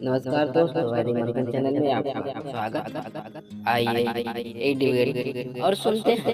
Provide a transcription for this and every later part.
नमस्कार दोस्तों, हमारे मनोरंजन चैनल में आपका स्वागत। आइए एक डिबेट और सुनते हैं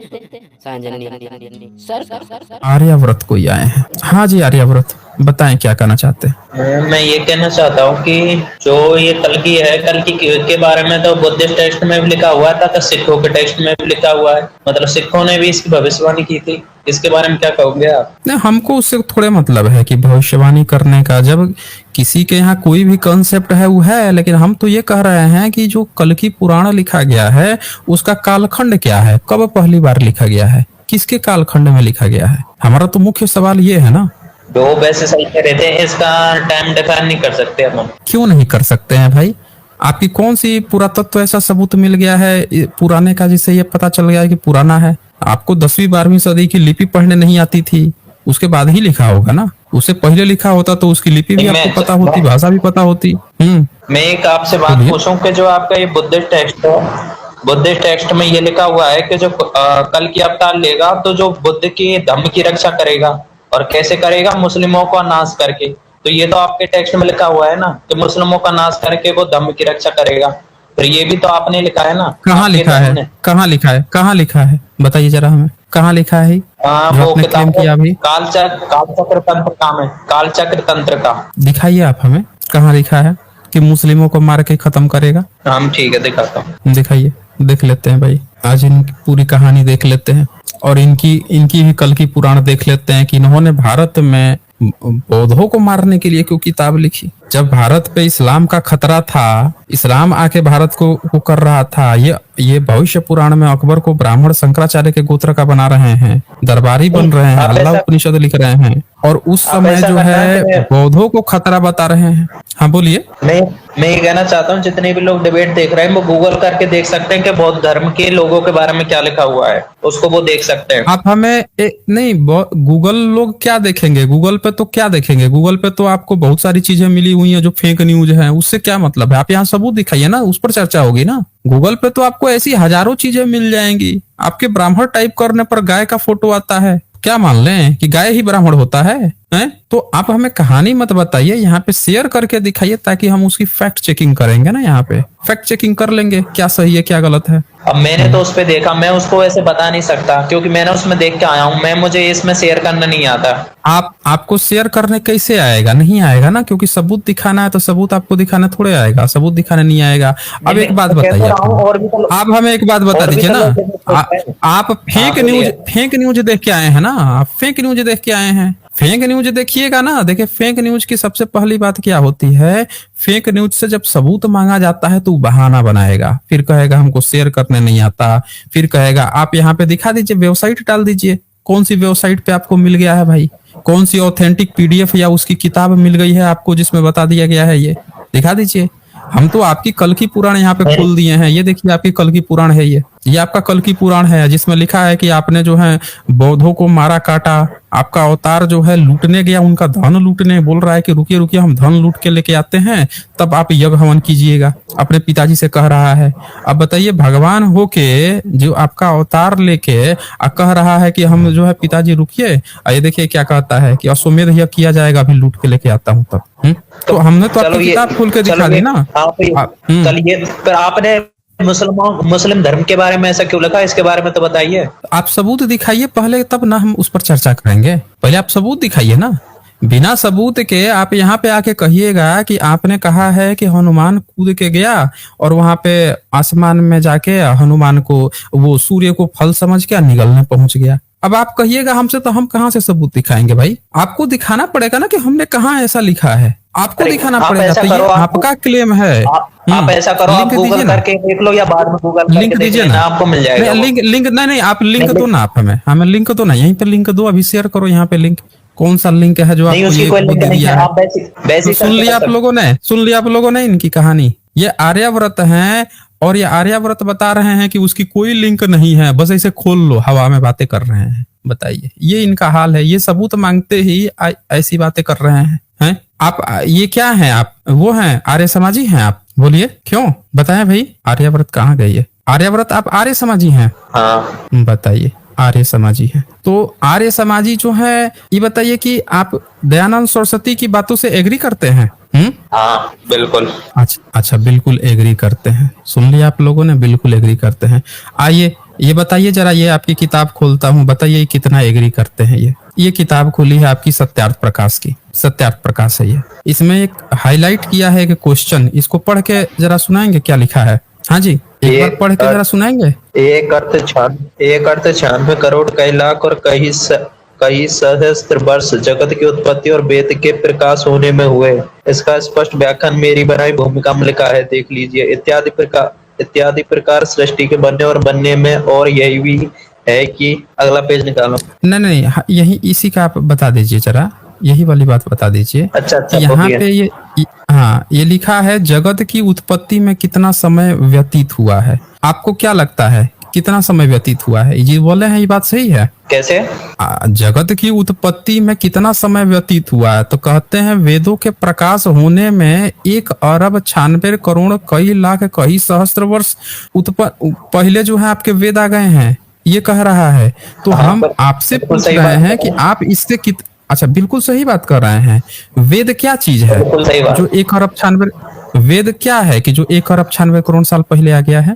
सांजनी सर। आर्याव्रत कोई आए हैं। हाँ जी, आर्याव्रत बताएं क्या कहना चाहते हैं। मैं ये कहना चाहता हूँ कि जो ये कल्कि है, कल्कि के बारे में तो बुद्धिस्ट टेक्स्ट में भी लिखा हुआ था, तो सिखों के टेक्स्ट में भी लिखा हुआ है। मतलब सिखों ने भी इसकी भविष्यवाणी की थी। इसके बारे में क्या कहोगे आप? नहीं, हमको उससे थोड़े मतलब है कि भविष्यवाणी करने का। जब किसी के यहाँ कोई भी कंसेप्ट है वो है, लेकिन हम तो ये कह रहे हैं कि जो कल्कि पुराण लिखा गया है उसका कालखंड क्या है, कब पहली बार लिखा गया है, किसके कालखंड में लिखा गया है। हमारा तो मुख्य सवाल ये है ना। तो वैसे सही कह रहे थे, इसका टाइम डिफाइन नहीं कर सकते हम। क्यों नहीं कर सकते हैं भाई? आपकी कौन सी पुरातत्व ऐसा सबूत मिल गया है पुराने का जिससे ये पता चल गया है कि पुराना है? आपको 10वीं-12वीं सदी की लिपि पढ़ने नहीं आती थी, उसके बाद ही लिखा होगा ना। उससे पहले लिखा होता तो उसकी लिपि भी आपको पता होती, भाषा भी पता होती। मैं एक आपसे बात पूछूं कि जो आपका ये बुद्धिस्ट टेक्स्ट है, बुद्धिस्ट टेक्स्ट में ये लिखा हुआ है कि जो कल की अवतार लेगा तो जो बुद्ध की धम्म की रक्षा करेगा, और कैसे करेगा? मुस्लिमों का नाश करके। तो ये तो आपके टेक्स्ट में लिखा हुआ है ना कि मुस्लिमों का नाश करके वो धम्म की रक्षा करेगा। फिर ये भी तो आपने लिखा है ना। कहाँ लिखा है? कहाँ लिखा है? कहाँ लिखा है? बताइए जरा हमें, कहाँ लिखा है? वो किताब कालचक्र तंत्र का में, कालचक्र तंत्र का दिखाइए आप हमें, कहाँ लिखा है कि मुस्लिमों को मार के खत्म करेगा। हम ठीक है, दिखाता हूँ। दिखाइए, देख लेते हैं भाई। आज इनकी पूरी कहानी देख लेते हैं और इनकी भी कल्कि पुराण देख लेते हैं कि इन्होंने भारत में बौद्धों को मारने के लिए क्यों किताब लिखी। जब भारत पे इस्लाम का खतरा था, इस्लाम आके भारत को कर रहा था। ये भविष्य पुराण में अकबर को ब्राह्मण शंकराचार्य के गोत्र का बना रहे हैं, दरबारी बन रहे हैं, अल्लाह उपनिषद लिख रहे हैं, और उस समय जो है बौद्धों को खतरा बता रहे हैं। हाँ बोलिए। मैं ये कहना चाहता हूँ, जितने भी लोग डिबेट देख रहे हैं वो गूगल करके देख सकते हैं कि बौद्ध धर्म के लोगों के बारे में क्या लिखा हुआ है, उसको वो देख सकते हैं। आप हमें नहीं, गूगल लोग क्या देखेंगे? गूगल पे तो क्या देखेंगे? गूगल पे तो आपको बहुत सारी चीजें मिली हुई है जो फेक न्यूज है, उससे क्या मतलब है? आप यहाँ सबूत दिखाइए ना, उस पर चर्चा होगी ना। गूगल पे तो आपको ऐसी हजारों चीजें मिल जाएंगी। आपके ब्राह्मण टाइप करने पर गाय का फोटो आता है, क्या मान लें कि गाय ही ब्राह्मण होता है, हैं? तो आप हमें कहानी मत बताइए, यहाँ पे शेयर करके दिखाइए ताकि हम उसकी फैक्ट चेकिंग करेंगे ना। यहाँ पे फैक्ट चेकिंग कर लेंगे क्या सही है क्या गलत है। अब मैंने तो उस पे देखा, मैं उसको ऐसे बता नहीं सकता क्योंकि मैंने उसमें देख के आया हूँ। मुझे इसमें शेयर करना नहीं आता। आपको शेयर करने कैसे आएगा? नहीं आएगा ना, क्योंकि सबूत दिखाना है तो सबूत आपको दिखाने थोड़े आएगा, सबूत दिखाने नहीं आएगा। अब एक बात बताइए, आप हमें एक बात बता दीजिए ना। आप फेक न्यूज देख के आए हैं ना, आप फेक न्यूज देख के आए हैं। फेक न्यूज देखिएगा ना। देखिए, फेक न्यूज की सबसे पहली बात क्या होती है? फेक न्यूज से जब सबूत मांगा जाता है तो बहाना बनाएगा, फिर कहेगा हमको शेयर करने नहीं आता, फिर कहेगा आप यहाँ पे दिखा दीजिए, वेबसाइट डाल दीजिए। कौन सी वेबसाइट पे आपको मिल गया है भाई? कौन सी ऑथेंटिक पीडीएफ या उसकी किताब मिल गई है आपको जिसमें बता दिया गया है? ये दिखा दीजिए। हम तो आपकी कल्कि पुराण यहाँ पे खोल दिए हैं। ये देखिए, आपकी कल्कि पुराण है। ये आपका कल्कि पुराण है जिसमें लिखा है कि आपने जो है बौद्धों को मारा काटा। आपका अवतार जो है लूटने गया, उनका धन लूटने। बोल रहा है कि रुकिए रुकिए, हम धन लूट के लेके आते हैं, तब आप यज्ञ हवन कीजिएगा। अपने पिताजी से कह रहा है। अब बताइए, भगवान हो के जो आपका अवतार लेके कह रहा है कि हम जो है पिताजी रुकिए, ये देखिए क्या कहता है कि अश्वमेध यज्ञ किया जाएगा, अभी लूट के लेके आता हूँ तब। तो हमने तो आपकी किताब खोल के दिखा दी ना। चलिए, फिर आपने मुस्लिम धर्म के बारे में ऐसा क्यों लिखा? इसके बारे में तो बताइए। आप सबूत दिखाइए पहले, तब ना हम उस पर चर्चा करेंगे। पहले आप सबूत दिखाइए ना। बिना सबूत के आप यहाँ पे आके कहिएगा कि आपने कहा है कि हनुमान कूद के गया और वहां पे आसमान में जाके हनुमान को वो सूर्य को फल समझ के निगलने पहुंच गया। अब आप कहिएगा हमसे, तो हम कहाँ से सबूत दिखाएंगे भाई? आपको दिखाना पड़ेगा ना कि हमने कहाँ ऐसा लिखा है, आपको दिखाना पड़ेगा। तो ये आपका क्लेम है। आप ऐसा करो, आप गूगल करके देख लो या बाद में गूगल लिंक दीजिए ना, आपको मिल जाएगा। लिंक नहीं, आप लिंक दो ना, आप हमें लिंक दो ना, यहीं पे लिंक दो, अभी शेयर करो यहाँ पे लिंक। कौन सा लिंक है जो आपको ये दे दिया है? तो सुन लिया आप लोगों ने इनकी कहानी। ये आर्याव्रत हैं और ये आर्याव्रत बता रहे हैं कि उसकी कोई लिंक नहीं है, बस ऐसे खोल लो, हवा में बातें कर रहे हैं। बताइए, ये इनका हाल है। ये सबूत मांगते ही ऐसी बातें कर रहे हैं। आप ये क्या हैं? आप वो हैं आर्य समाजी हैं? आप बोलिए क्यों? बताएं भाई, आर्याव्रत कहाँ गई है? आर्याव्रत आप आर्य समाजी हैं? हाँ बताइए, आर्य समाजी है। तो आर्य समाजी जो है, ये बताइए कि आप दयानंद सरस्वती की बातों से एग्री करते हैं? हाँ बिल्कुल। अच्छा, बिल्कुल एग्री करते हैं। सुन लिया आप लोगों ने, बिल्कुल एग्री करते हैं। आइए ये बताइए जरा, ये आपकी किताब खोलता हूँ, बताइए कितना एग्री करते हैं। ये किताब खुली है आपकी सत्यार्थ प्रकाश की, सत्यार्थ प्रकाश है ये। इसमें एक हाईलाइट किया है कि क्वेश्चन, इसको पढ़ के जरा सुनाएंगे क्या लिखा है? हाँ जी, एक बार पढ़ के जरा सुनाएंगे। एक अर्थ 96 करोड़ कई लाख और कई सहस्त्र वर्ष जगत की उत्पत्ति और वेद के प्रकाश होने में हुए। इसका स्पष्ट व्याख्यान मेरी बनाई भूमिका में लिखा है, देख लीजिए। इत्यादि प्रकार सृष्टि के बनने और बनने में, और यही भी है कि अगला पेज निकालो। नहीं, यही इसी का आप बता दीजिए जरा, यही वाली बात बता दीजिए। अच्छा, यहाँ पे ये लिखा है जगत की उत्पत्ति में कितना समय व्यतीत हुआ है। आपको क्या लगता है कितना समय व्यतीत हुआ है? ये बोले हैं, ये बात सही है? कैसे? जगत की उत्पत्ति में कितना समय व्यतीत हुआ है? तो कहते हैं वेदों के प्रकाश होने में 1 अरब 96 करोड़ कई लाख कई सहस्त्र वर्ष पहले जो है आपके वेद आ गए हैं, ये कह रहा है। तो हम आपसे पूछ रहे हैं कि आप इससे अच्छा, बिल्कुल सही बात कर रहे हैं। वेद क्या चीज है जो 1 अरब 96, वेद क्या है कि जो 1 अरब 96 करोड़ साल पहले आ गया है?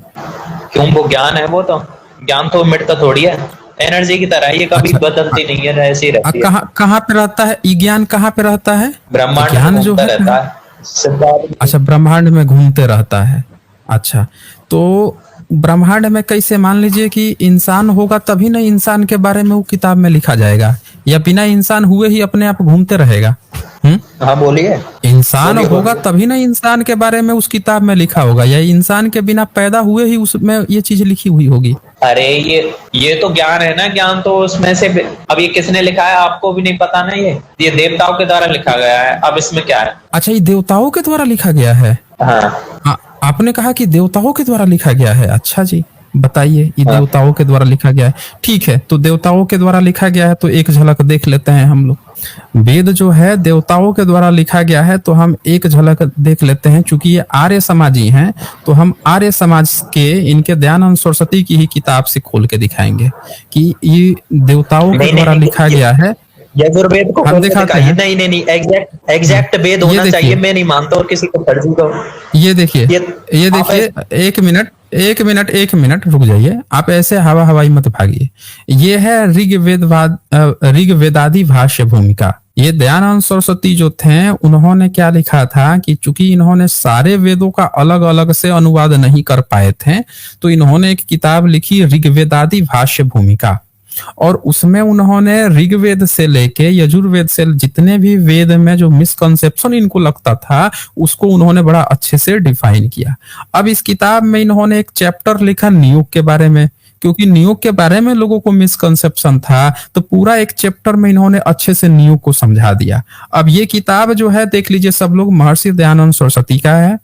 क्यों, वो ज्ञान है। वो तो ज्ञान तो मिटता थोड़ी है, एनर्जी की तरह, ये कभी बदलती नहीं है, ऐसी रहती है। कहाँ पे रहता है ये ज्ञान? कहाँ पे रहता है? ब्रह्मांड जो रहता है। अच्छा, ब्रह्मांड में घूमते रहता है। अच्छा, तो ब्रह्मांड में कैसे? मान लीजिए कि इंसान होगा तभी ना इंसान के बारे में वो किताब में लिखा जाएगा, या बिना इंसान हुए ही अपने आप घूमते रहेगा? हाँ बोलिए। इंसान होगा तभी ना इंसान के बारे में उस किताब में लिखा होगा, या इंसान के बिना पैदा हुए ही उसमें ये चीज लिखी हुई होगी? अरे ये तो ज्ञान है ना, ज्ञान तो उसमें से। अब ये किसने लिखा है आपको भी नहीं पता ना? ये देवताओं के द्वारा लिखा गया है। अब इसमें क्या है? अच्छा, ये देवताओं के द्वारा लिखा गया है? हाँ। आपने कहा कि देवताओं के द्वारा लिखा गया है। अच्छा जी, बताइए। ये देवताओं के द्वारा लिखा गया है, ठीक है। तो देवताओं के द्वारा लिखा गया है तो एक झलक देख लेते हैं हम लोग। वेद जो है देवताओं के द्वारा लिखा गया है, तो हम एक झलक देख लेते हैं। चूंकि ये आर्य समाजी हैं, तो हम आर्य समाज के इनके दयानंद सरस्वती की ही किताब से खोल के दिखाएंगे कि ये देवताओं के द्वारा लिखा गया है। यजुर्वेद को हम दिखाते हैं। नहीं, एग्जैक्ट वेद होना चाहिए। मैं नहीं मानता और किसी को फर्जी को। ये देखिए, एक मिनट रुक जाइए। आप ऐसे हवाई मत भागिए। ये है ऋग्वेदादि भाष्य भूमिका। ये दयानंद सरस्वती जो थे, उन्होंने क्या लिखा था कि चूंकि इन्होंने सारे वेदों का अलग अलग से अनुवाद नहीं कर पाए थे, तो इन्होंने एक किताब लिखी ऋग्वेदादि भाष्य भूमिका, और उसमें उन्होंने ऋग्वेद से लेके यजुर्वेद से जितने भी वेद में जो मिसकंसेप्शन इनको लगता था, उसको उन्होंने बड़ा अच्छे से डिफाइन किया। अब इस किताब में इन्होंने एक चैप्टर लिखा नियोग के बारे में, क्योंकि नियोग के बारे में लोगों को मिसकंसेप्शन था, तो पूरा एक चैप्टर में इन्होंने अच्छे से नियोग को समझा दिया। अब ये किताब जो है देख लीजिए सब लोग, महर्षि दयानंद सरस्वती का है।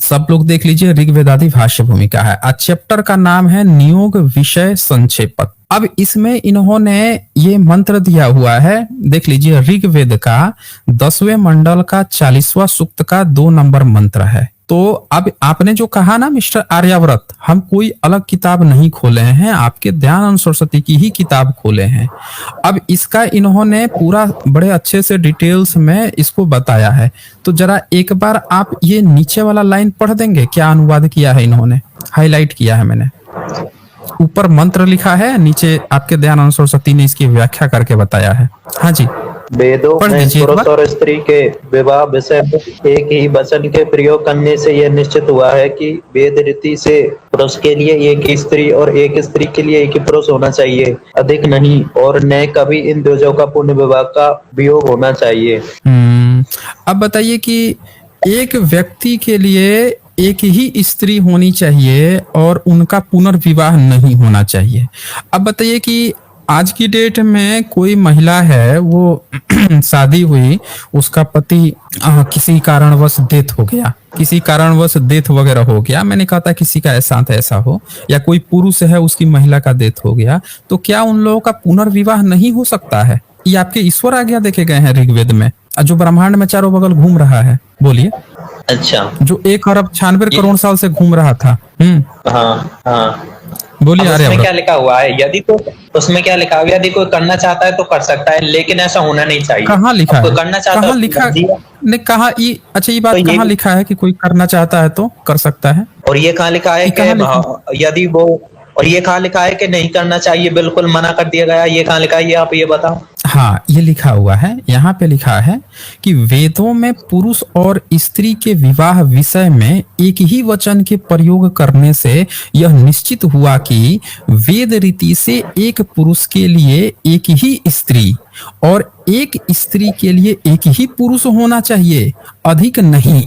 सब लोग देख लीजिए, ऋग्वेदादि भाष्य भूमिका है। चैप्टर का नाम है नियोग विषय संक्षेपक। अब इसमें इन्होंने ये मंत्र दिया हुआ है, देख लीजिए। ऋग्वेद का 10वें मंडल का 40वां सूक्त का 2 नंबर मंत्र है। तो अब आपने जो कहा ना मिस्टर आर्याव्रत, हम कोई अलग किताब नहीं खोले हैं, आपके दयानंद सरस्वती की ही किताब खोले हैं। अब इसका इन्होंने पूरा बड़े अच्छे से डिटेल्स में इसको बताया है। तो जरा एक बार आप ये नीचे वाला लाइन पढ़ देंगे, क्या अनुवाद किया है इन्होंने? हाईलाइट किया है मैंने। ऊपर मंत्र लिखा है, नीचे आपके दयानंद सरस्वती ने इसकी व्याख्या करके बताया है। हाँ जी, वेदों में पुरुष और स्त्री के विवाह विषय में एक ही वचन के प्रयोग करने से यह निश्चित हुआ है कि वेद रीति से पुरुष के लिए एक ही स्त्री और एक स्त्री के लिए एक ही पुरुष होना चाहिए, अधिक नहीं, और न कभी इन द्विजों का पुण्य विवाह का वियोग होना चाहिए। अब बताइए कि एक व्यक्ति के लिए एक ही स्त्री होनी चाहिए और उनका पुनर्विवाह नहीं होना चाहिए। अब बताइए कि आज की डेट में कोई महिला है, वो शादी हुई, उसका पति किसी कारणवश डेथ हो गया, किसी कारणवश डेथ वगैरह हो गया, मैंने कहा था किसी का साथ ऐसा हो, या कोई पुरुष है उसकी महिला का डेथ हो गया, तो क्या उन लोगों का पुनर्विवाह नहीं हो सकता है? ये आपके ईश्वर आज्ञा देखे गए हैं ऋग्वेद में, जो ब्रह्मांड में चारों बगल घूम रहा है। बोलिए। अच्छा, जो 1 अरब 96 करोड़ साल से घूम रहा था। हाँ। बोलिए अब उसमें आर्यव्रत। क्या लिखा हुआ है, यदि तो उसमें क्या लिखा हुआ है, यदि कोई करना चाहता है तो कर सकता है, लेकिन ऐसा होना नहीं चाहिए। कहाँ लिखा अब कोई है? करना चाहता कहाँ है लिखा? तो दिया। नहीं, कहाँ ये, अच्छा ये तो बात ये कहाँ लिखा है कि कोई करना चाहता है तो कर सकता है? और ये कहाँ लिखा है ये कहाँ लिखा? कि यदि वो, और ये कहाँ लिखा है कि नहीं करना चाहिए, बिल्कुल मना कर दिया गया, ये कहाँ लिखा है, ये आप ये बताओ। हाँ, ये लिखा हुआ है, यहाँ पे लिखा है कि वेदों में पुरुष और स्त्री के विवाह विषय में एक ही वचन के प्रयोग करने से यह निश्चित हुआ कि वेद रीति से एक पुरुष के लिए एक ही स्त्री और एक स्त्री के लिए एक ही पुरुष होना चाहिए, अधिक नहीं।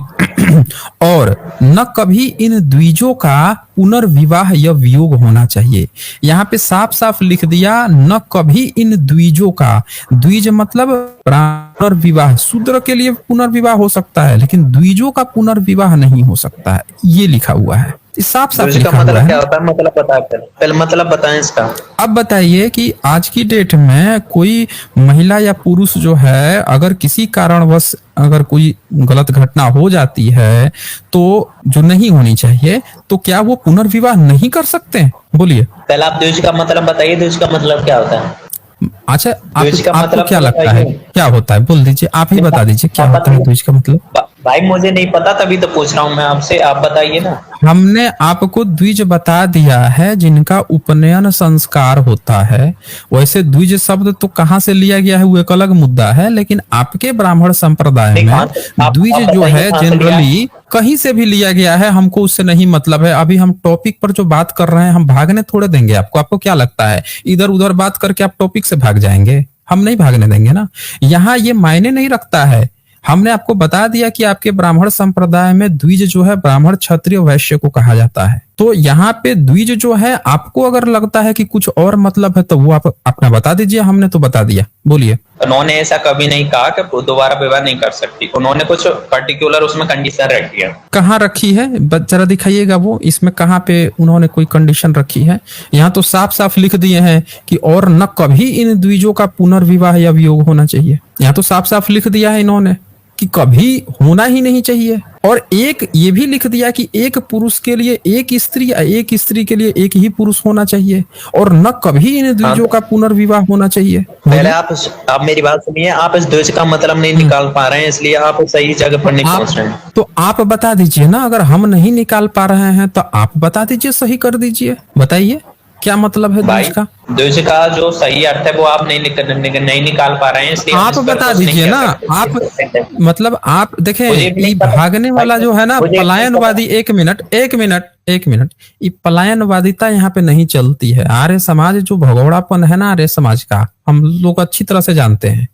और न कभी इन द्विजों का पुनर्विवाह या वियोग होना चाहिए। यहाँ पे साफ साफ लिख दिया, न कभी इन द्विजों का। द्विज मतलब पुनर्विवाह, शूद्र के लिए पुनर्विवाह हो सकता है लेकिन द्विजों का पुनर्विवाह नहीं हो सकता है, ये लिखा हुआ है, साफ साफ इसका लिखा हुआ मतलब है। क्या होता है, मतलब बताओ पहले मतलब बताएं इसका। अब बताइए कि आज की डेट में कोई महिला या पुरुष जो है, अगर किसी कारणवश अगर कोई गलत घटना हो जाती है तो जो नहीं होनी चाहिए, तो क्या वो पुनर्विवाह नहीं कर सकते हैं? बोलिए। पहले आप द्विज का मतलब बताइए, द्विज का मतलब क्या होता है? अच्छा, द्विज का आपको मतलब क्या लगता है, बताइए। क्या होता है? बोल दीजिए, आप ही बता दीजिए क्या होता है द्विज का मतलब। भाई मुझे नहीं पता, तभी तो पूछ रहा हूँ मैं आपसे, आप बताइए ना। हमने आपको द्विज बता दिया है जिनका उपनयन संस्कार होता है। वैसे द्विज शब्द तो कहाँ से लिया गया है वो एक अलग मुद्दा है, लेकिन आपके ब्राह्मण संप्रदाय में द्विज जो है जनरली कहीं से भी लिया गया है, हमको उससे नहीं मतलब है। अभी हम टॉपिक पर जो बात कर रहे हैं, हम भागने थोड़े देंगे आपको। आपको क्या लगता है इधर उधर बात करके आप टॉपिक से भाग जाएंगे? हम नहीं भागने देंगे ना। यहाँ ये मायने नहीं रखता है। हमने आपको बता दिया कि आपके ब्राह्मण संप्रदाय में द्विज जो है ब्राह्मण क्षत्रिय वैश्य को कहा जाता है। तो यहाँ पे द्विज जो है, आपको अगर लगता है कि कुछ और मतलब है तो वो आप अपना बता दीजिए, हमने तो बता दिया। बोलिए। उन्होंने ऐसा कभी नहीं कहा कि दोबारा विवाह नहीं कर सकती, उन्होंने कुछ पर्टिकुलर उसमें कंडीशन रखी है। कहाँ रखी है जरा दिखाइएगा, वो इसमें कहाँ पे उन्होंने कोई कंडीशन रखी है? यहाँ तो साफ साफ लिख दिए हैं कि और न कभी इन द्विजों का पुनर्विवाह या वियोग होना चाहिए। यहाँ तो साफ साफ लिख दिया है इन्होंने कि कभी होना ही नहीं चाहिए। और एक ये भी लिख दिया कि एक पुरुष के लिए एक स्त्री, एक स्त्री के लिए एक ही पुरुष होना चाहिए, और न कभी इन द्विजों का पुनर्विवाह होना चाहिए। पहले आप मेरी बात सुनिए, आप इस द्विज का मतलब नहीं निकाल पा रहे हैं, इसलिए आप सही जगह पर नहीं पहुंच रहे हैं। तो आप बता दीजिए ना, अगर हम नहीं निकाल पा रहे हैं तो आप बता दीजिए, सही कर दीजिए, बताइए क्या मतलब है द्विज का? द्विज का जो सही अर्थ है वो आप नहीं निकाल पा रहे हैं, इसलिए आप बता दीजिए ना। आप मतलब आप देखें, ये भागने वाला जो है ना पलायनवादी, एक मिनट, ये पलायनवादिता यहाँ पे नहीं चलती है। आर्य समाज जो भगोड़ापन है ना आर्य समाज का, हम लोग अच्छी तरह से जानते हैं।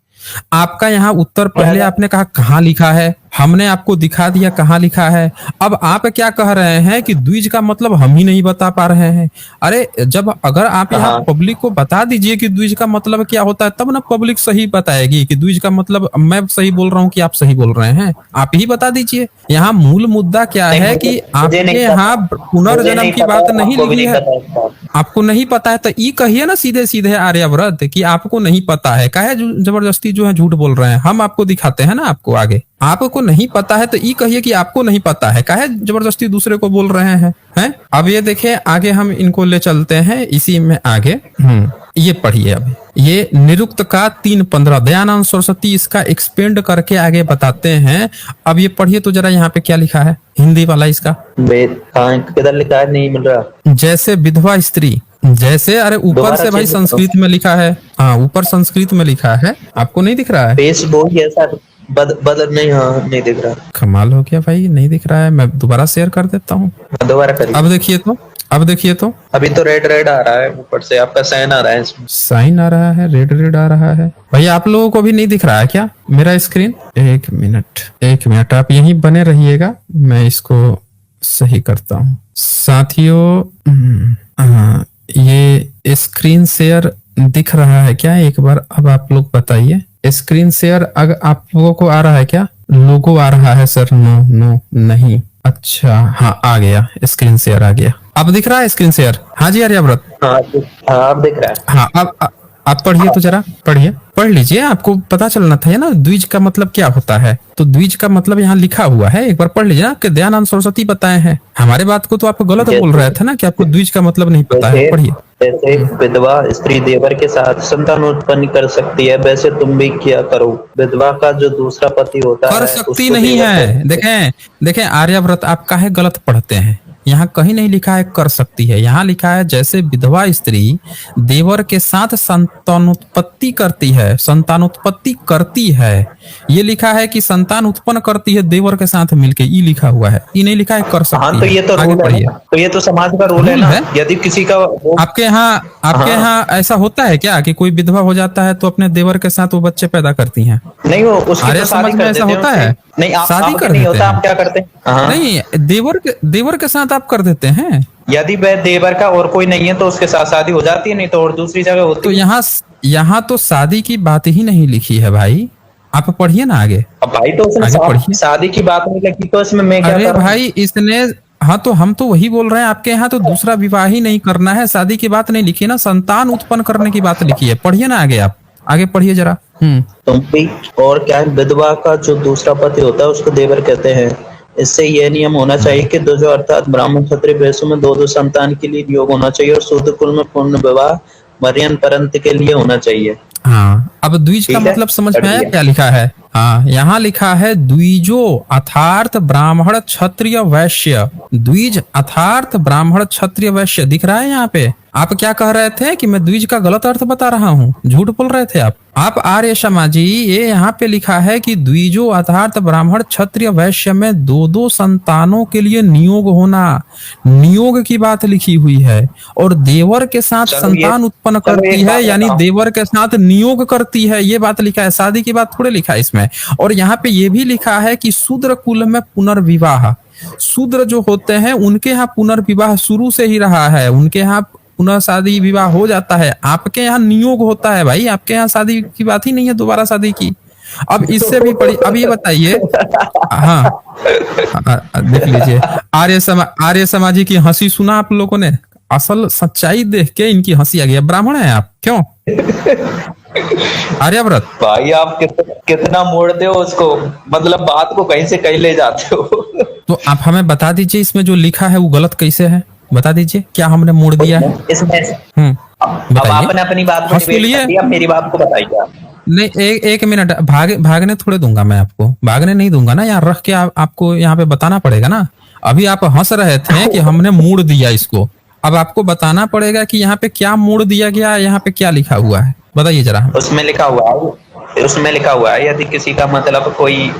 आपका यहाँ उत्तर पहले आपने कहा कहाँ लिखा है, हमने आपको दिखा दिया कहाँ लिखा है। अब आप क्या कह रहे हैं कि द्विज का मतलब हम ही नहीं बता पा रहे हैं। अरे जब अगर आप यहाँ पब्लिक को बता दीजिए कि द्विज का मतलब क्या होता है, तब ना पब्लिक सही बताएगी कि द्विज का मतलब मैं सही बोल रहा हूँ कि आप सही बोल रहे हैं। आप ही बता दीजिए। यहाँ मूल मुद्दा क्या है कि आपके यहाँ पुनर्जन्म की बात नहीं लिखी है। आपको नहीं पता है तो ये कहिए ना सीधे सीधे आर्यव्रत कि आपको नहीं पता है। काहे जबरदस्ती जो है झूठ बोल रहे हैं? हम आपको दिखाते हैं ना, आपको आगे। आपको नहीं पता है तो ये कहिए कि आपको नहीं पता है, काहे जबरदस्ती दूसरे को बोल रहे हैं? अब ये देखिए, आगे हम इनको ले चलते हैं इसी में आगे। ये पढ़िए, अब ये निरुक्त का 3:15 दयानंद सरस्वती इसका एक्सपेंड करके आगे बताते हैं। अब ये पढ़िए तो जरा, यहाँ पे क्या लिखा है हिंदी वाला इसका? किधर लिखा है, नहीं मिल रहा। जैसे विधवा स्त्री, जैसे, अरे ऊपर से भाई संस्कृत में लिखा है। हाँ, ऊपर संस्कृत में लिखा है, आपको नहीं दिख रहा है? फेसबुक ऐसा बदल नहीं, हाँ नहीं दिख रहा। कमाल हो गया भाई, नहीं दिख रहा है। मैं दोबारा शेयर कर देता हूँ, दोबारा करिए। अब देखिए तो अभी तो रेड आ रहा है, ऊपर से आपका साइन आ रहा है, इसमें साइन आ रहा है, रेड आ रहा है। भैया आप लोगों को भी नहीं दिख रहा है क्या मेरा स्क्रीन? एक मिनट आप यहीं बने रहिएगा, मैं इसको सही करता हूँ। साथियों, ये स्क्रीन शेयर दिख रहा है क्या? एक बार अब आप लोग बताइए, स्क्रीन शेयर अगर आप लोगों को आ रहा है क्या? लोगो आ रहा है सर? नो नहीं। अच्छा हाँ, आ गया, स्क्रीन शेयर आ गया। अब दिख रहा है स्क्रीन शेयर? हाँ जी आर्यव्रत, हाँ अब दिख रहा है। हाँ आप पढ़िए तो जरा पढ़िए, पढ़ लीजिए, आपको पता चलना था ना द्विज का मतलब क्या होता है। तो द्विज का मतलब यहाँ लिखा हुआ है, एक बार पढ़ लीजिए ना, आपके दयानंद सरस्वती बताए हैं। हमारे बात को तो आप गलत बोल रहे थे ना कि आपको द्विज का मतलब नहीं पता है। पढ़िए। जैसे विधवा स्त्री देवर के साथ संतान उत्पन्न कर सकती है, वैसे तुम भी किया करो। विधवा का जो दूसरा पति होता कर है सकती नहीं है। देखें आर्यव्रत, आप काहे गलत पढ़ते हैं। यहाँ कहीं नहीं लिखा है कर सकती है, यहाँ लिखा है जैसे विधवा स्त्री देवर के साथ संतानोत्पत्ति करती है, संतानोत्पत्ति करती है। ये लिखा है कि संतान उत्पन्न करती है देवर के साथ मिलके, ये लिखा हुआ है, ये नहीं लिखा है कर सकती हाँ, तो ये तो आगे रूल पढ़िए। है, तो ये तो समाज का रूल है ना। यदि किसी का आपके यहाँ ऐसा होता है क्या कि कोई विधवा हो जाता है तो अपने देवर के साथ वो बच्चे पैदा करती हैं? नहीं, वो उसकी आर्य तो समाज शादी में कर ऐसा देते हैं होता उससे। है? नहीं, आप शादी कर नहीं देते होता, हैं। आप क्या करते हैं? हाँ। नहीं, देवर के साथ आप कर देते हैं। यदि वह देवर का और कोई नहीं है तो उसके साथ शादी हो जाती है, नहीं तो और दूसरी जगह होती तो है। यहाँ तो शादी की बात ही नहीं लिखी है भाई, आप पढ़िए ना आगे। अब भाई तो उसने आगे पढ़िए। शादी की बात नहीं लिखी, तो इसमें मैं क्या अरे करूं? भाई इसने, हाँ तो हम तो वही बोल रहे हैं, आपके यहाँ तो दूसरा विवाह ही नहीं करना है, शादी की बात नहीं लिखी ना, संतान उत्पन्न करने की बात लिखी है। पढ़िए ना आगे, आप आगे पढ़िए जरा। तुम भी और क्या है, विधवा का जो दूसरा पति होता है उसको देवर कहते हैं। इससे यह नियम होना चाहिए कि दो अर्थात ब्राह्मण क्षत्रिय वैश्य में दो संतान के लिए योग होना चाहिए, और शुद्ध कुल में पूर्ण विवाह मर्यान परंत के लिए होना चाहिए। हाँ, अब द्विज का मतलब समझ में आया क्या लिखा है? हाँ, यहाँ लिखा है द्विजो अर्थात ब्राह्मण क्षत्रिय वैश्य। द्विज अर्थात ब्राह्मण क्षत्रिय वैश्य दिख रहा है यहाँ पे। आप क्या कह रहे थे कि मैं द्विज का गलत अर्थ बता रहा हूँ, झूठ बोल रहे थे आप आर्य समाजी। ये यहाँ पे लिखा है कि द्विजो अर्थात ब्राह्मण क्षत्रिय वैश्य में दो संतानों के लिए नियोग होना, नियोग की बात लिखी हुई है। और देवर के साथ संतान उत्पन्न करती है, यानी देवर के साथ नियोग करती है, ये बात लिखा है। शादी की बात थोड़े लिखा है इसमें। और यहाँ पे ये भी लिखा है कि शूद्र कुल में पुनर्विवाह, शूद्र जो होते हैं उनके यहाँ पुनर्विवाह शुरू से ही रहा है, उनके यहाँ पुनः शादी विवाह हो जाता है। आपके यहाँ नियोग होता है भाई, आपके यहाँ शादी की बात ही नहीं है, दोबारा शादी की। अब इससे भी पढ़ी, अब ये बताइए। हाँ, देख लीजिए आर्य समाजी की हंसी सुना आप लोगों ने? असल सच्चाई देख के इनकी हंसी आ गई। ब्राह्मण है आप क्यों आर्यव्रत? भाई आप कितना मोड़ते हो उसको, मतलब बात को कहीं से कहीं ले जाते हो। तो आप हमें बता दीजिए इसमें जो लिखा है वो गलत कैसे है, बता दीजिए क्या हमने मोड़ दिया है इसमें। अब आपने अपनी बात को दिया, मेरी बात को बताइए आप। नहीं, एक मिनट, भागने थोड़े दूंगा मैं आपको, भागने नहीं दूंगा ना, यहाँ रख के आपको यहाँ पे बताना पड़ेगा ना। अभी आप हंस रहे थे कि हमने मोड़ दिया इसको, अब आपको बताना पड़ेगा कि यहाँ पे क्या मोड़ दिया गया, यहाँ पे क्या लिखा हुआ है, बताइए जरा। उसमें लिखा हुआ है यदि किसी का मतलब कोई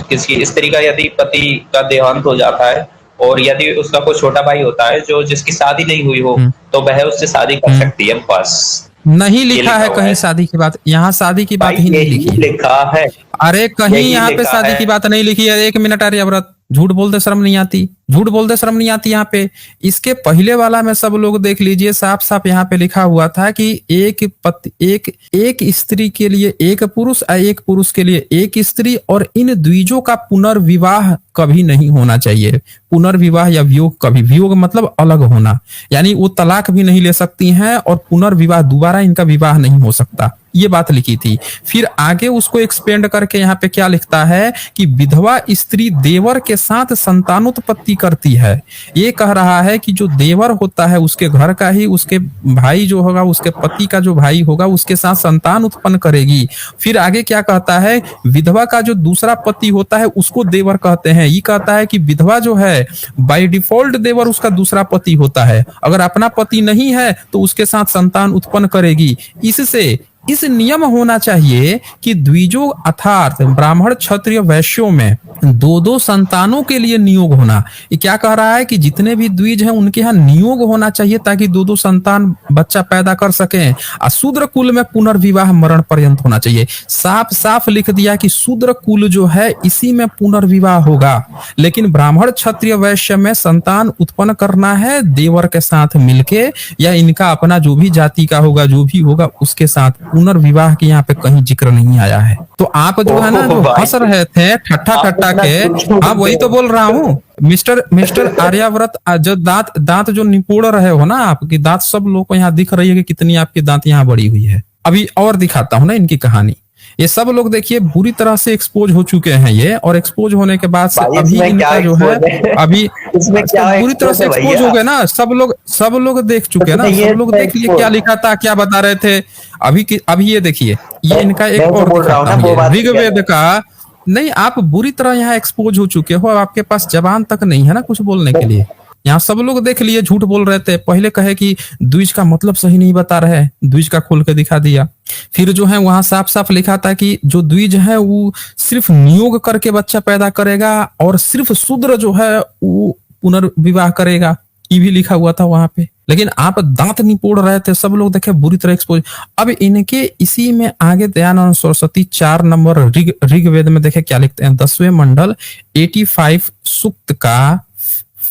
किसी स्त्री का यदि पति का देहांत हो जाता है, और यदि उसका कोई छोटा भाई होता है जो जिसकी शादी नहीं हुई हो, तो वह उससे शादी कर सकती है। बस नहीं लिखा है कहीं शादी की बात, यहाँ शादी की बात ही नहीं लिखी है। लिखा है, अरे कहीं यहाँ पे शादी की बात नहीं लिखी है। एक मिनट आर्यव्रत, झूठ बोलते शर्म नहीं आती, झूठ बोलते शर्म नहीं आती यहाँ पे। इसके पहले वाला में सब लोग देख लीजिए, साफ साफ यहाँ पे लिखा हुआ था कि एक स्त्री के लिए एक पुरुष, एक पुरुष के लिए एक स्त्री, और इन द्विजों का पुनर्विवाह कभी नहीं होना चाहिए। पुनर्विवाह या वियोग कभी, वियोग मतलब अलग होना, यानी वो तलाक भी नहीं ले सकती हैं, और पुनर्विवाह दोबारा इनका विवाह नहीं हो सकता, ये बात लिखी थी। फिर आगे उसको एक्सपेंड करके यहाँ पे क्या लिखता है कि विधवा स्त्री देवर के साथ संतानोत्पत्ति करती है। ये कह रहा है कि जो देवर होता है उसके घर का ही, उसके भाई जो होगा, उसके पति का जो भाई होगा, उसके साथ संतान उत्पन्न करेगी। फिर आगे क्या कहता है, विधवा का जो दूसरा पति होता है उसको देवर कहते हैं। ये कहता है कि विधवा जो है बाय डिफॉल्ट देवर उसका दूसरा पति होता है, अगर अपना पति नहीं है तो उसके साथ संतान उत्पन्न करेगी। इससे इस नियम होना चाहिए कि द्विजो अर्थात ब्राह्मण क्षत्रिय वैश्यों में दो संतानों के लिए नियोग होना। ये क्या कह रहा है कि जितने भी द्विज हैं उनके यहाँ नियोग होना चाहिए, ताकि दो संतान बच्चा पैदा कर सकें। और शूद्र कुल में पुनर्विवाह मरण पर्यंत होना चाहिए। साफ साफ लिख दिया कि शूद्र कुल जो है इसी में पुनर्विवाह होगा, लेकिन ब्राह्मण क्षत्रिय वैश्य में संतान उत्पन्न करना है देवर के साथ मिलके, या इनका अपना जो भी जाति का होगा, जो भी होगा उसके साथ पुनर्विवाह की यहाँ पे कहीं जिक्र नहीं आया है। तो आप जो है ना जो हंस रहे थे ठट्ठा ठट्ठा के, हाँ वही तो बोल रहा हूँ मिस्टर आर्याव्रत, जो दांत जो निपोड़ रहे हो ना, आपकी दांत सब लोग को यहाँ दिख रही है कि कितनी आपकी दांत यहाँ बड़ी हुई है। अभी और दिखाता हूँ ना इनकी कहानी। ये सब लोग देखिए बुरी तरह से एक्सपोज हो चुके हैं ये, और एक्सपोज होने के बाद से अभी इनका जो है अभी बुरी तरह से एक्सपोज हो गए ना, सब लोग देख चुके हैं ना, सब लोग देख लिए क्या लिखा था, क्या बता रहे थे। अभी ये देखिए, ये इनका एक और दिखाता हूं, ऋग्वेद का। नहीं, आप बुरी तरह यहाँ एक्सपोज हो चुके हो, अब आपके पास जबान तक नहीं है ना कुछ बोलने के लिए। यहाँ सब लोग देख लिए, झूठ बोल रहे थे। पहले कहे कि द्विज का मतलब सही नहीं बता रहे, द्विज का खोल के दिखा दिया। फिर जो है वहां साफ साफ लिखा था कि जो द्विज है वो सिर्फ नियोग करके बच्चा पैदा करेगा, और सिर्फ शूद्र जो है वो पुनर्विवाह करेगा, ये भी लिखा हुआ था वहां पे। लेकिन आप दांत निपोड़ रहे थे, सब लोग देखे बुरी तरह एक्सपोज। अब इनके इसी में आगे दयानंद सरस्वती 4 नंबर ऋग्वेद में देखे क्या लिखते हैं, 10वें मंडल 85 सूक्त का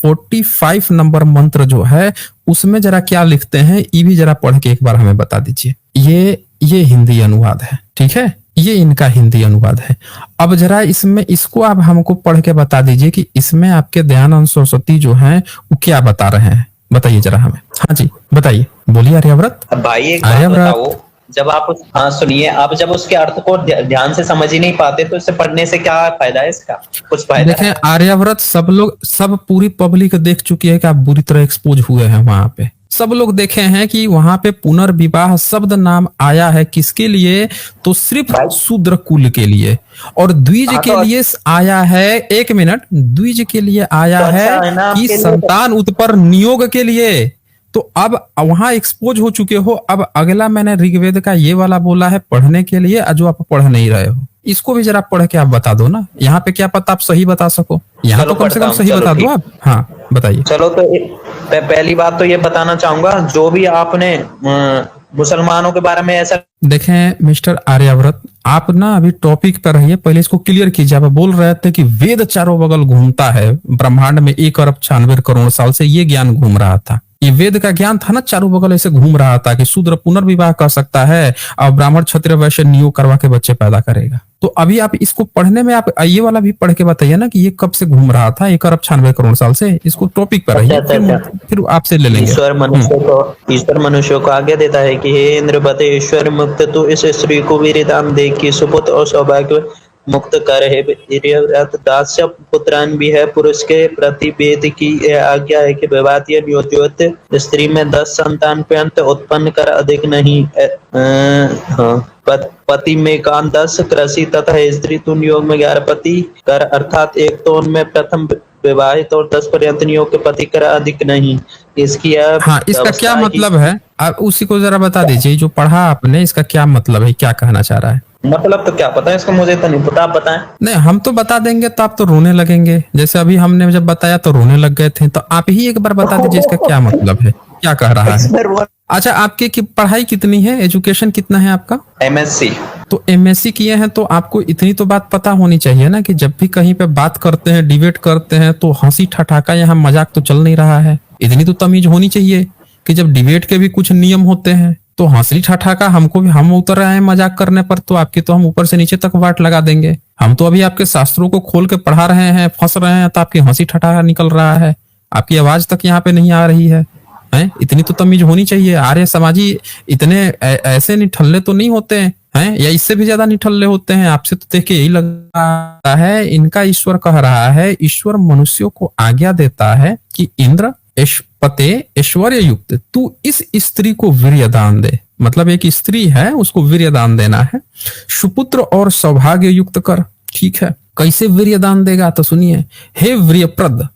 45 नंबर मंत्र जो है उसमें जरा क्या लिखते हैं, ये भी जरा पढ़ के एक बार हमें बता दीजिए। ये हिंदी अनुवाद है, ठीक है, ये इनका हिंदी अनुवाद है। अब जरा इसमें इसको आप हमको पढ़ के बता दीजिए कि इसमें आपके दयानंद सरस्वती जो हैं वो क्या बता रहे हैं, बताइए जरा हमें। हाँ जी बताइए, बोलिए आर्याव्रत। भाई एक बात बताओ, जब आप सुनिए, आप जब उसके अर्थ को ध्यान से समझ ही नहीं पाते तो इसे पढ़ने से क्या फायदा है, इसका कुछ फायदा? देखें आर्याव्रत, सब पूरी पब्लिक देख चुकी है कि आप बुरी तरह एक्सपोज हुए हैं। वहां पे सब लोग देखे हैं कि वहां पे पुनर्विवाह शब्द नाम आया है किसके लिए, तो सिर्फ शूद्र कुल के लिए, और द्विज के लिए आया है, 1 मिनट, द्विज के लिए आया है कि संतान उत्पन्न नियोग के लिए। तो अब वहां एक्सपोज हो चुके हो। अब अगला मैंने ऋग्वेद का ये वाला बोला है पढ़ने के लिए, जो आप पढ़ नहीं रहे हो, इसको भी जरा पढ़ के आप बता दो ना। यहाँ पे क्या पता आप सही बता सको, यहाँ तो कम से कम सही बता दो आप। हाँ बताइए। चलो तो पहली बात तो ये बताना चाहूंगा, जो भी आपने मुसलमानों के बारे में ऐसा, देखें मिस्टर आर्याव्रत, आप ना अभी टॉपिक पर रहिए, पहले इसको क्लियर कीजिए। आप बोल रहे थे कि वेद चारों बगल घूमता है ब्रह्मांड में 1 अरब 96 करोड़ साल से, ये ज्ञान घूम रहा था। ये वेद का ज्ञान था ना, चारों बगल ऐसे घूम रहा था कि शूद्र पुनर्विवाह कर सकता है और ब्राह्मण क्षत्रिय वैश्य नियोग करवा के बच्चे पैदा करेगा। तो अभी आप इसको पढ़ने में आप ये वाला भी पढ़ के बताइए ना कि ये कब से घूम रहा था 1 अरब 96 करोड़ साल से। इसको टॉपिक पर रहिए, फिर आपसे ले लेंगे। ईश्वर मनुष्य को आज्ञा देता है कि हे इंद्रपते ईश्वर मुक्त तू इस स्त्री को वीरदान दे कि सुपुत्र और सौभाग्य मुक्त कर है। दास्य पुत्रान भी है, पुरुष के प्रति वेद की यह आज्ञा है कि विवाहित नियोजित स्त्री में 10 संतान पर्यंत उत्पन्न कर, अधिक नहीं। पति में कान 10, कृषि तथा स्त्री तुम योग में 11 पति कर, अर्थात एक तो उनमें प्रथम विवाहित और 10 पर्यंत नियोग के पति कर, अधिक नहीं। इसकी हाँ, इसका क्या मतलब है आप उसी को जरा बता दीजिए, जो पढ़ा आपने इसका क्या मतलब है, क्या कहना चाह रहा है? मतलब तो क्या पता है इसको, मुझे तो नहीं पता, आप बताएं। नहीं, हम तो बता देंगे तो आप तो रोने लगेंगे, जैसे अभी हमने जब बताया तो रोने लग गए थे। तो आप ही एक बार बता दीजिए इसका क्या मतलब है, क्या कह रहा है। अच्छा, आपकी पढ़ाई कितनी है, एजुकेशन कितना है आपका? MSc। तो MSc किए हैं तो आपको इतनी तो बात पता होनी चाहिए ना कि जब भी कहीं पे बात करते हैं, डिबेट करते हैं, तो हंसी ठठाका, यहाँ मजाक तो चल नहीं रहा है। इतनी तो तमीज होनी चाहिए कि जब डिबेट के भी कुछ नियम होते हैं तो हंसी ठठाका हमको भी, हम उतर रहे हैं मजाक करने पर तो आपकी तो हम ऊपर से नीचे तक वाट लगा देंगे। हम तो अभी आपके शास्त्रों को खोल के पढ़ा रहे हैं, फंस रहे हैं, तो आपकी हंसी ठठाका निकल रहा है, आपकी आवाज तक यहाँ पे नहीं आ रही है। इतनी तो तमीज होनी चाहिए। आर्य समाजी इतने ऐसे निठल्ले तो नहीं होते हैं, या इससे भी ज्यादा निठल्ले होते हैं। आपसे तो देख के यही लगता है। इनका ईश्वर कह रहा है, ईश्वर मनुष्यों को आज्ञा देता है कि इंद्र पते ऐश्वर्य युक्त तू इस स्त्री को वीर्यदान दे। मतलब एक स्त्री है, उसको वीर्यदान देना है, सुपुत्र और सौभाग्य युक्त कर। ठीक है, कैसे वीर्यदान देगा तो सुनिए। हे वीर्यप्रद,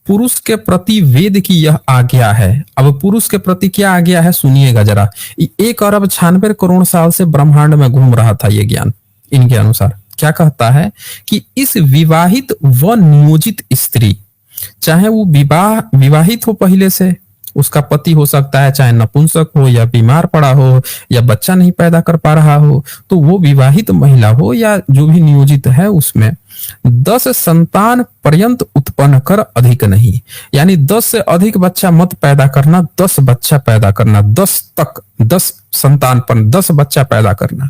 पुरुष के प्रति वेद की यह आज्ञा है। अब पुरुष के प्रति क्या आज्ञा है सुनिएगा जरा। 1 अरब 96 करोड़ साल से ब्रह्मांड में घूम रहा था ये ज्ञान। इनके अनुसार क्या कहता है कि इस विवाहित व नियोजित स्त्री, चाहे वो विवाहित हो पहले से उसका पति हो सकता है चाहे नपुंसक हो या बीमार पड़ा हो या बच्चा नहीं पैदा कर पा रहा हो, तो वो विवाहित महिला हो या जो भी नियोजित है उसमें 10 संतान पर्यंत उत्पन्न कर अधिक नहीं, यानी 10 से अधिक बच्चा मत पैदा करना, 10 बच्चा पैदा करना, 10 तक 10 संतान पर 10 बच्चा पैदा करना।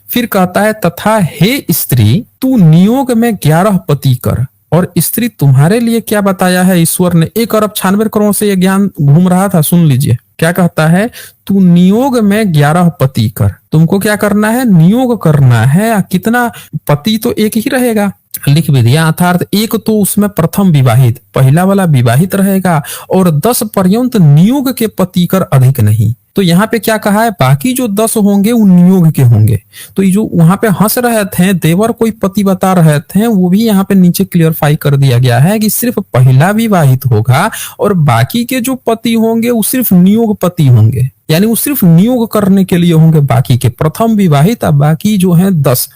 फिर कहता है तथा हे स्त्री तू नियोग में 11 पति कर। और स्त्री तुम्हारे लिए क्या बताया है ईश्वर ने, 1 अरब 96 करोड़ से ये ज्ञान घूम रहा था, सुन लीजिए क्या कहता है, तू नियोग में 11 पति कर। तुमको क्या करना है, नियोग करना है। कितना पति तो एक ही रहेगा, लिख भी दिया, अर्थात एक तो उसमें प्रथम विवाहित, पहला वाला विवाहित रहेगा, और 10 पर्यंत नियोग के पति कर अधिक नहीं। तो यहाँ पे क्या कहा है, बाकी जो 10 होंगे वो नियोग के होंगे। तो ये जो वहां पे हंस रहे थे देवर कोई पति बता रहे थे, वो भी यहाँ पे नीचे क्लियरफाई कर दिया गया है कि सिर्फ पहला विवाहित होगा और बाकी के जो पति होंगे वो सिर्फ नियोग पति होंगे, यानी वो सिर्फ नियोग करने के लिए होंगे। बाकी के प्रथम विवाहित, बाकी जो है 10।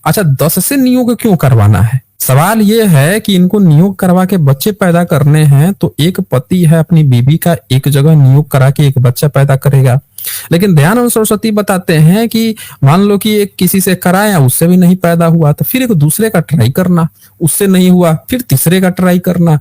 अच्छा, 10 से नियोग क्यों करवाना है? सवाल ये है कि इनको नियोग करवा के बच्चे पैदा करने हैं, तो एक पति है अपनी बीबी का, एक जगह नियोग करा के एक बच्चा पैदा करेगा। लेकिन दयानंद सरस्वती बताते हैं कि मान लो कि एक किसी से कराया, उससे भी नहीं पैदा हुआ, तो फिर एक दूसरे का ट्राई करना, उससे नहीं हुआ फिर तीसरे का ट्राई करना।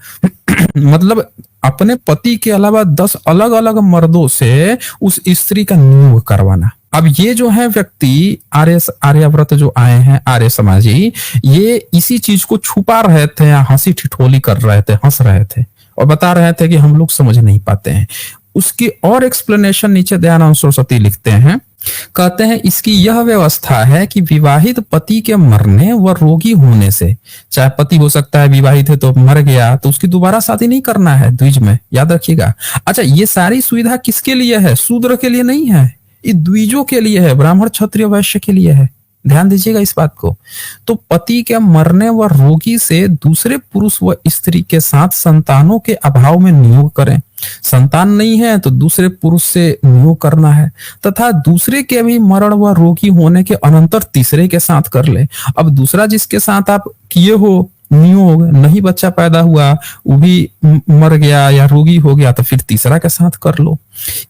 मतलब अपने पति के अलावा 10 अलग अलग मर्दों से उस स्त्री का नियोग करवाना। अब ये जो है व्यक्ति आर्यव्रत जो आए हैं, आर्य समाजी, ये इसी चीज को छुपा रहे थे या हंसी ठिठोली कर रहे थे, हंस रहे थे और बता रहे थे कि हम लोग समझ नहीं पाते हैं। उसकी और एक्सप्लेनेशन नीचे दयानंद सरस्वती लिखते हैं, कहते हैं इसकी यह व्यवस्था है कि विवाहित पति के मरने व रोगी होने से, चाहे पति हो सकता है विवाहित है तो मर गया तो उसकी दोबारा शादी नहीं करना है द्विज में, याद रखिएगा। अच्छा, ये सारी सुविधा किसके लिए है? शूद्र के लिए नहीं है, ये द्विजों के लिए है, ब्राह्मण क्षत्रिय वैश्य के लिए है। ध्यान दीजिएगा इस बात को। तो पति के मरने व रोगी से दूसरे पुरुष व स्त्री के साथ संतानों के अभाव में नियोग करें। संतान नहीं है तो दूसरे पुरुष से नियोग करना है, तथा दूसरे के भी मरण व रोगी होने के अनंतर तीसरे के साथ कर ले। अब दूसरा जिसके साथ आप किए हो नियोग, नहीं बच्चा पैदा हुआ, वो भी मर गया या रोगी हो गया, तो फिर तीसरा के साथ कर लो।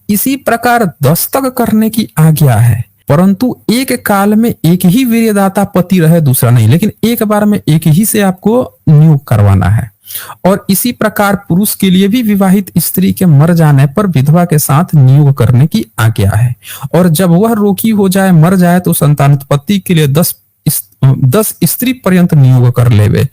इसी प्रकार 10 तक करने की आज्ञा है, परंतु एक काल में एक ही वीर्यदाता पति रहे, दूसरा नहीं, लेकिन एक बार में एक ही से आपको नियोग करवाना है। और इसी प्रकार पुरुष के लिए भी विवाहित स्त्री के मर जाने पर विधवा के साथ नियोग करने की आज्ञा है। और जब वह रोगी हो जाए, मर जाए, तो संतानोत्पत्ति के लिए 10 स्त्री पर्यंत नियोग कर लेवे।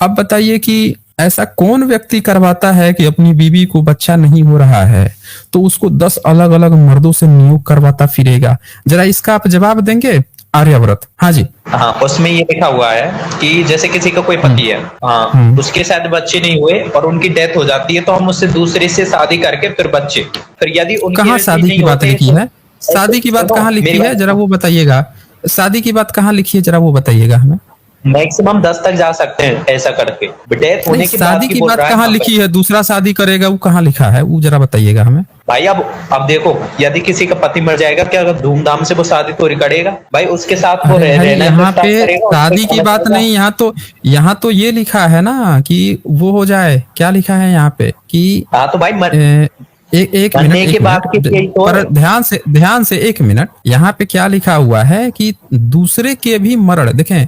अब बताइए कि ऐसा कौन व्यक्ति करवाता है कि अपनी बीवी को बच्चा नहीं हो रहा है तो उसको 10 अलग अलग मर्दों से नियोग करवाता फिरेगा? जरा इसका आप जवाब देंगे आर्यव्रत। हाँ जी। हाँ, उसमें ये लिखा हुआ है कि जैसे किसी का कोई पति है, हाँ, उसके साथ बच्चे नहीं हुए और उनकी डेथ हो जाती है, तो हम उससे दूसरे से शादी करके फिर बच्चे, फिर यदि उनकी कहाँ शादी की बात लिखी है? शादी की बात कहाँ लिखी है, जरा वो बताइएगा। शादी की बात कहाँ लिखी है, जरा वो बताइएगा हमें। मैक्सिमम 10 तक जा सकते हैं ऐसा करके। डेथ होने के बाद शादी की बात कहाँ लिखी है? दूसरा शादी करेगा वो कहाँ लिखा है, वो जरा बताइएगा हमें। भाई अब देखो, यदि किसी का पति मर जाएगा, क्या धूमधाम से वो शादी थोड़ी करेगा भाई, उसके साथ वो रहना। यहाँ पे शादी की बात नहीं, यहाँ तो ये लिखा है ना कि वो हो जाए, क्या लिखा है यहाँ पे कि हाँ, तो भाई एक मिनट पर ध्यान से 1 मिनट। यहाँ पे क्या लिखा हुआ है कि दूसरे के भी मरण, देखें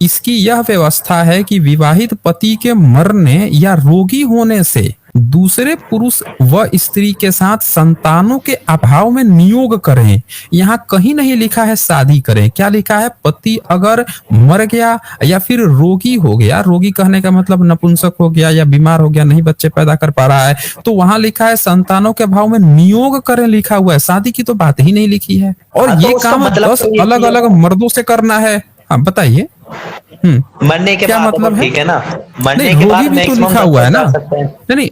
इसकी यह व्यवस्था है कि विवाहित पति के मरने या रोगी होने से दूसरे पुरुष व स्त्री के साथ संतानों के अभाव में नियोग करें। यहाँ कहीं नहीं लिखा है शादी करें। क्या लिखा है? पति अगर मर गया या फिर रोगी हो गया, रोगी कहने का मतलब नपुंसक हो गया या बीमार हो गया, नहीं बच्चे पैदा कर पा रहा है, तो वहां लिखा है संतानों के अभाव में नियोग करें लिखा हुआ है। शादी की तो बात ही नहीं लिखी है। और ये काम 10 अलग अलग मर्दों से करना है। हाँ बताइए। मरने के क्या बाद मतलब है? ठीक है ना, मरने नहीं, के बाद रोगी भी तो लिखा हुआ है ना। नहीं,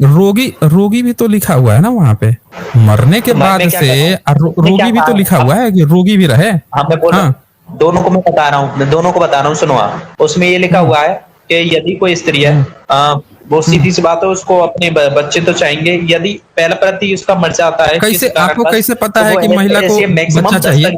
रोगी भी तो लिखा हुआ है ना वहाँ पे। मरने के बाद से रोगी भी तो लिखा हुआ है कि रोगी भी रहे। मैं बोल रहा हूँ, दोनों को मैं बता रहा हूँ, सुनो। उसमें ये लिखा हुआ है कि यदि कोई स्त्री है, वो सीधी सी बात है, उसको अपने बच्चे तो चाहिए। यदि पहला पति उसका मर जाता है, कैसे आपको कैसे पता है कि महिला को बच्चा चाहिए?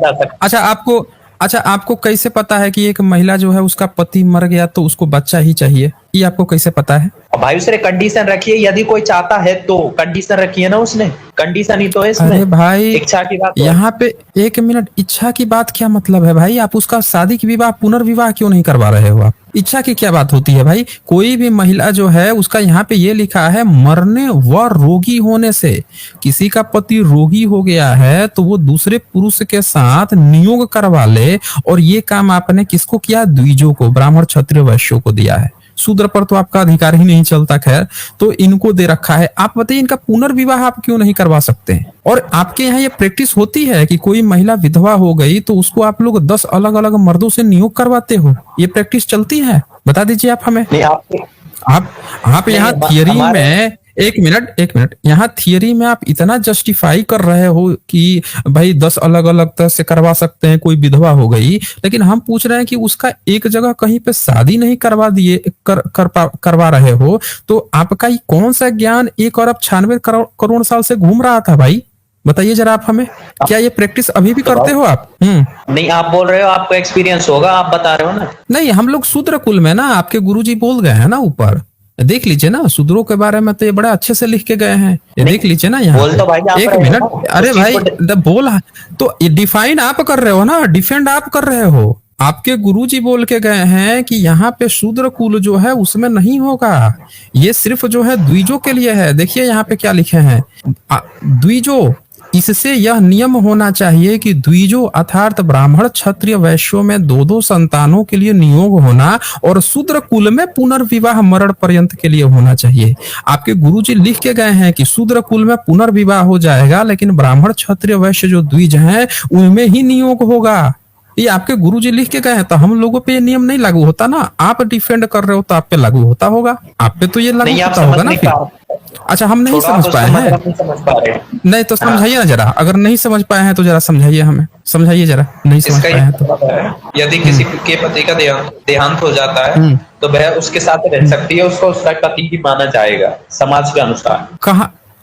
अच्छा, आपको कैसे पता है कि एक महिला जो है उसका पति मर गया तो उसको बच्चा ही चाहिए? ये आपको कैसे पता है? और भाई उसने कंडीशन रखी है, यदि कोई चाहता है तो कंडीशन रखी है ना उसने, कंडीशन ही तो है इसमें। अरे भाई इच्छा की बात यहाँ पे एक मिनट, इच्छा की बात क्या मतलब है भाई? आप उसका शादी की विवाह पुनर्विवाह क्यों नहीं करवा रहे हो? आप इच्छा की क्या बात होती है भाई? कोई भी महिला जो है उसका यहाँ पे ये लिखा है मरने व रोगी होने से, किसी का पति रोगी हो गया है तो वो दूसरे पुरुष के साथ नियोग करवा ले। और ये काम आपने किसको किया? द्विजों को, ब्राह्मण क्षत्रिय वैश्यों को दिया है। शूद्र पर तो आपका अधिकार ही नहीं चलता, खैर तो इनको दे रखा है। आप बताइए इनका पुनर्विवाह आप क्यों नहीं करवा सकते हैं? और आपके यहाँ ये प्रैक्टिस होती है कि कोई महिला विधवा हो गई तो उसको आप लोग 10 अलग अलग मर्दों से नियोग करवाते हो? ये प्रैक्टिस चलती है? बता दीजिए आप हमें। नहीं, आप यहाँ थियरी में एक मिनट, यहाँ थियरी में आप इतना जस्टिफाई कर रहे हो कि भाई 10 अलग अलग तरह से करवा सकते हैं, कोई विधवा हो गई, लेकिन हम पूछ रहे हैं कि उसका एक जगह कहीं पे शादी नहीं करवा दिए करवा रहे हो, तो आपका ये कौन सा ज्ञान 1 अरब 96 करोड़ साल से घूम रहा था भाई? बताइए जरा आप हमें, क्या ये प्रैक्टिस अभी भी करते हो आप? नहीं, आप बोल रहे हो आपको एक्सपीरियंस होगा, आप बता रहे हो ना। नहीं, हम लोग शूद्र कुल में ना, आपके गुरुजी बोल गए हैं ना ऊपर, देख लीजिए ना, शूद्रों के बारे में तो ये बड़ा अच्छे से लिख के गए हैं, ये देख लीजिए ना यहाँ बोल तो भाई आप एक रहे हो मिनट, ना, अरे उस भाई चीज को बोल तो डिफाइन आप कर रहे हो ना, डिफेंड आप कर रहे हो। आपके गुरुजी बोल के गए हैं कि यहाँ पे शूद्र कुल जो है उसमें नहीं होगा, ये सिर्फ जो है द्विजों के लिए है। देखिए यहाँ पे क्या लिखे हैं, द्विजो, इससे यह नियम होना चाहिए कि द्विजो अर्थात ब्राह्मण क्षत्रिय वैश्यों में 2-2 संतानों के लिए नियोग होना और शूद्र कुल में पुनर्विवाह मरण पर्यंत के लिए होना चाहिए। आपके गुरुजी लिख के गए हैं कि शूद्र कुल में पुनर्विवाह हो जाएगा, लेकिन ब्राह्मण क्षत्रिय वैश्य जो द्विज हैं उनमें ही नियोग होगा। ये आपके गुरुजी लिख के गए हैं, तो हम लोगों पे ये नियम नहीं लागू होता ना। आप डिफेंड कर रहे हो तो आप पे लागू होता होगा, आप पे तो ये लागू होता होगा ना फिर। अच्छा, हम नहीं समझ पाए हैं, नहीं तो समझाइए ना जरा, अगर नहीं समझ पाए हैं तो जरा समझाइए हमें, समझाइए जरा, नहीं समझ पाए हैं तो। यदि किसी के पति का देहांत हो जाता है तो वह उसके साथ रह सकती है, उसको उसका पति ही माना जाएगा समाज के अनुसार।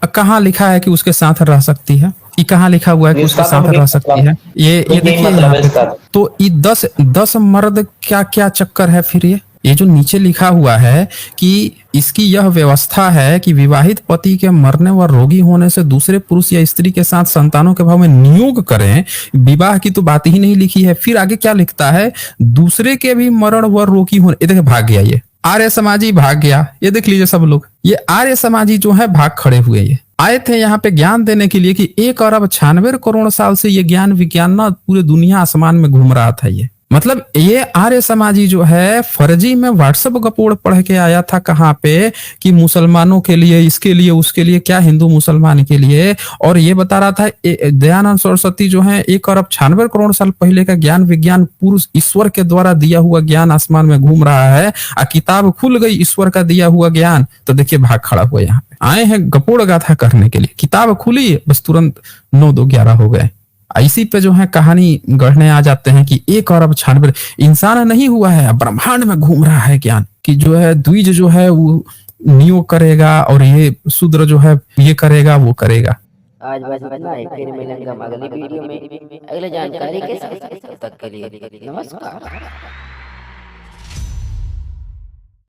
कहाँ लिखा है कि उसके साथ रह सकती है? ये कहाँ लिखा हुआ है कि उसके साथ रह सकती है? ये देखिए यहाँ पे तो ये 10 मर्द क्या क्या चक्कर है फिर? ये जो नीचे लिखा हुआ है कि इसकी यह व्यवस्था है कि विवाहित पति के मरने व रोगी होने से दूसरे पुरुष या स्त्री के साथ संतानों के भाव में नियोग करें। विवाह की तो बात ही नहीं लिखी है। फिर आगे क्या लिखता है, दूसरे के भी मरण व रोगी होने, ये देखिए भाग गया, ये आर्य समाजी भाग गया। ये देख लीजिए सब लोग, ये आर्य समाजी जो है भाग खड़े हुए, ये आए थे यहाँ पे ज्ञान देने के लिए कि 1 अरब 96 करोड़ साल से ये ज्ञान विज्ञान ना पूरे दुनिया आसमान में घूम रहा था। ये मतलब ये आर्य समाजी जो है फर्जी में व्हाट्सएप गपोड़ पढ़ के आया था कहाँ पे कि मुसलमानों के लिए, इसके लिए, उसके लिए, क्या हिंदू मुसलमान के लिए, और ये बता रहा था दयानंद सरस्वती जो है 1 अरब 96 करोड़ साल पहले का ज्ञान विज्ञान पुरुष ईश्वर के द्वारा दिया हुआ ज्ञान आसमान में घूम रहा है। किताब खुल गई ईश्वर का दिया हुआ ज्ञान, तो देखिए भाग खड़ा हुआ, यहाँ पे आए हैं गपोड़ गाथा करने के लिए। किताब खुली बस तुरंत 9-2-11 हो गए। इसी पे जो है कहानी गढ़ने आ जाते हैं कि 1 अरब 96 इंसान नहीं हुआ है, ब्रह्मांड में घूम रहा है ज्ञान कि जो है द्विज जो है वो नियोग करेगा और ये शूद्र जो है ये करेगा वो करेगा। आज बस इतना है, फिर मिलेंगे अगली वीडियो में अगले जानकारी के साथ। तब तक के लिए नमस्कार।